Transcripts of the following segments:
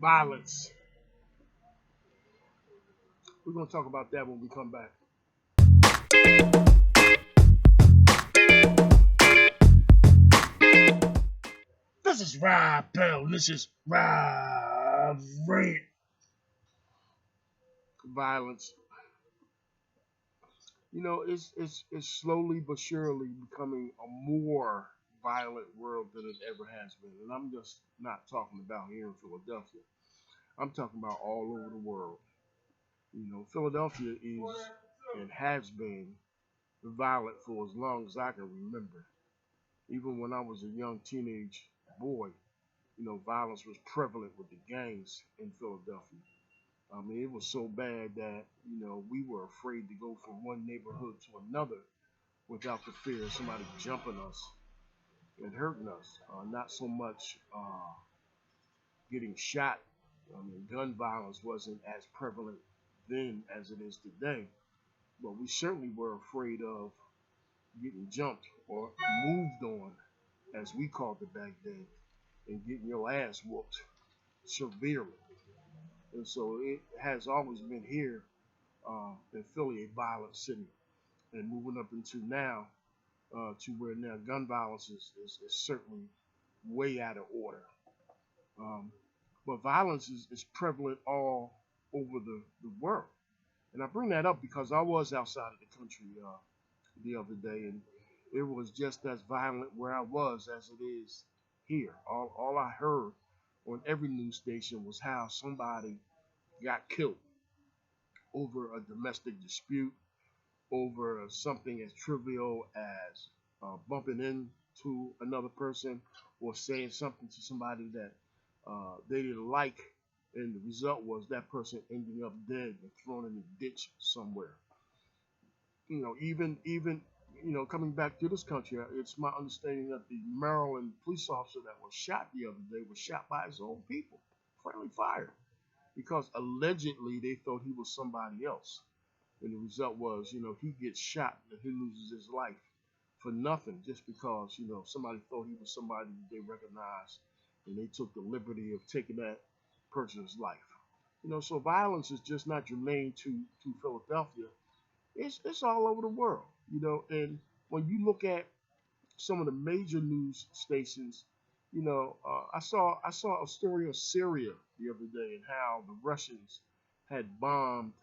Violence. We're going to talk about that when we come back. This is Rob Bell. This is Rob Rant. Violence. You know, it's slowly but surely becoming a more violent world than it ever has been. And I'm just not talking about here in Philadelphia. I'm talking about all over the world. You know, Philadelphia is and has been violent for as long as I can remember. Even when I was a young teenage boy, you know, violence was prevalent with the gangs in Philadelphia. I mean, it was so bad that, you know, we were afraid to go from one neighborhood to another without the fear of somebody jumping us and hurting us. Not so much getting shot. I mean, gun violence wasn't as prevalent then as it is today, but we certainly were afraid of getting jumped or moved on, as we called it back then, and getting your ass whooped severely. And so it has always been here in Philly, a violent city, and moving up into now to where now gun violence is certainly way out of order. Um, but violence is prevalent all over the world. And I bring that up because I was outside of the country the other day, and it was just as violent where I was as it is here. All I heard on every news station was how somebody got killed over a domestic dispute, over something as trivial as bumping into another person or saying something to somebody that they didn't like, and the result was that person ending up dead and thrown in a ditch somewhere. You know, even you know, coming back to this country, it's my understanding that the Maryland police officer that was shot the other day was shot by his own people, friendly fire, because allegedly they thought he was somebody else. And the result was, you know, he gets shot and he loses his life for nothing just because, you know, somebody thought he was somebody that they recognized and they took the liberty of taking that person's life. You know, so violence is just not germane to Philadelphia. It's all over the world, you know, and when you look at some of the major news stations, you know, I saw a story of Syria the other day and how the Russians had bombed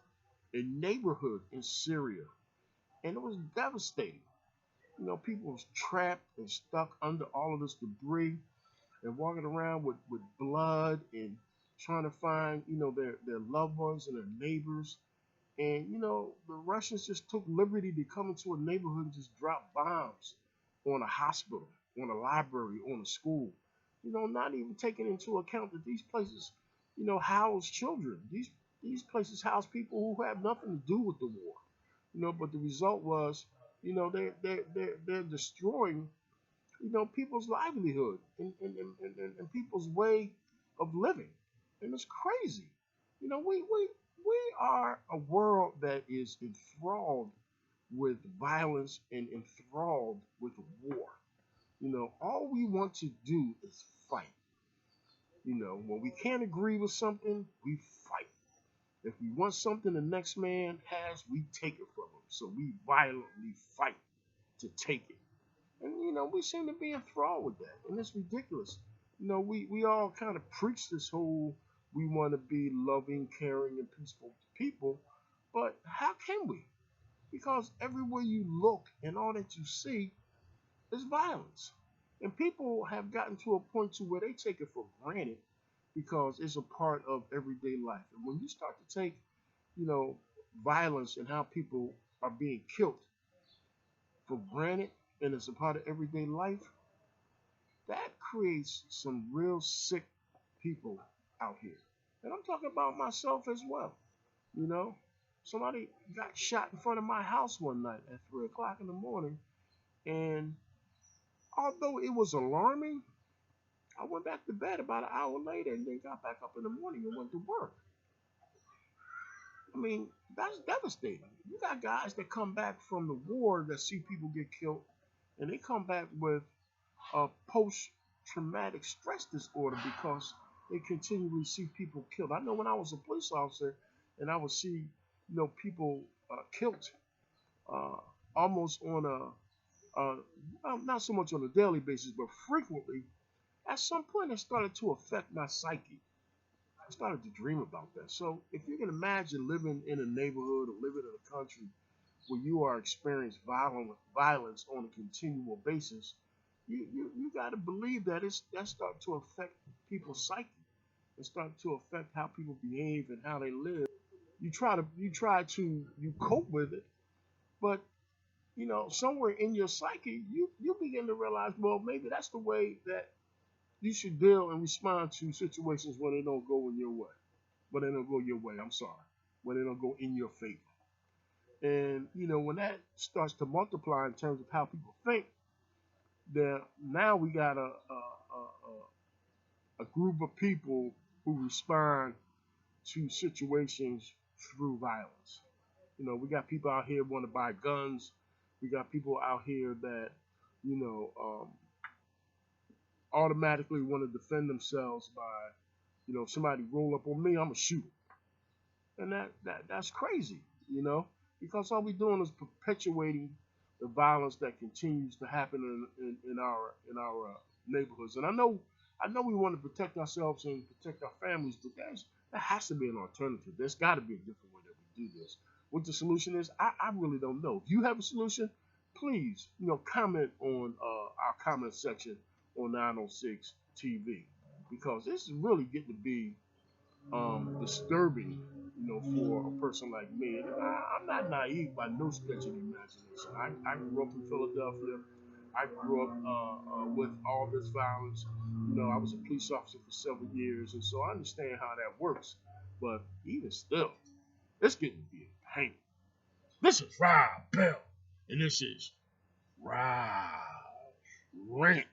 a neighborhood in Syria, and it was devastating. You know, people was trapped and stuck under all of this debris and walking around with blood and trying to find, you know, their loved ones and their neighbors. And, you know, the Russians just took liberty to come into a neighborhood and just drop bombs on a hospital, on a library, on a school. You know, not even taking into account that these places, you know, house children. These places house people who have nothing to do with the war. You know, but the result was, you know, they're destroying, you know, people's livelihood and people's way of living. And it's crazy. You know, we are a world that is enthralled with violence and enthralled with war. You know, all we want to do is fight. You know, when we can't agree with something, we fight. If we want something the next man has, we take it from him. So we violently fight to take it. And, you know, we seem to be enthralled with that. And it's ridiculous. You know, we all kind of preach this whole we want to be loving, caring, and peaceful people. But how can we? Because everywhere you look and all that you see is violence. And people have gotten to a point to where they take it for granted because it's a part of everyday life. And when you start to take, you know, violence and how people are being killed for granted and it's a part of everyday life, that creates some real sick people out here. And I'm talking about myself as well. You know, somebody got shot in front of my house one night at 3 o'clock in the morning. And although it was alarming, I went back to bed about an hour later and then got back up in the morning and went to work. I mean, that's devastating. You got guys that come back from the war that see people get killed, and they come back with a post traumatic stress disorder because and continually see people killed. I know when I was a police officer, and I would see, people killed uh, almost on not so much on a daily basis, but frequently. At some point, it started to affect my psyche. I started to dream about that. So if you can imagine living in a neighborhood or living in a country where you are experiencing violence on a continual basis, you got to believe that that starting to affect people's psyche. It's starting to affect how people behave and how they live. You cope with it, but somewhere in your psyche, you begin to realize, well, maybe that's the way that you should deal and respond to situations when they don't go in your way. When they don't go your way, I'm sorry. When they don't go in your favor. And when that starts to multiply in terms of how people think, then now we got a group of people who respond to situations through violence. We got people out here want to buy guns. We got people out here that, you know, um, automatically want to defend themselves by, if somebody roll up on me, I'm gonna shoot 'em. And that's crazy, because all we're doing is perpetuating the violence that continues to happen in our neighborhoods. And I know we want to protect ourselves and protect our families, but there has to be an alternative. There's got to be a different way that we do this. What the solution is, I really don't know. If you have a solution, please, comment on our comment section on 906 TV, because this is really getting to be disturbing, for a person like me. And I'm not naive by no stretch of the imagination. I grew up in Philadelphia. I grew up with all this violence. I was a police officer for several years, and so I understand how that works. But even still, it's getting to be a pain. This is Rob Bell, and this is Rob Rant.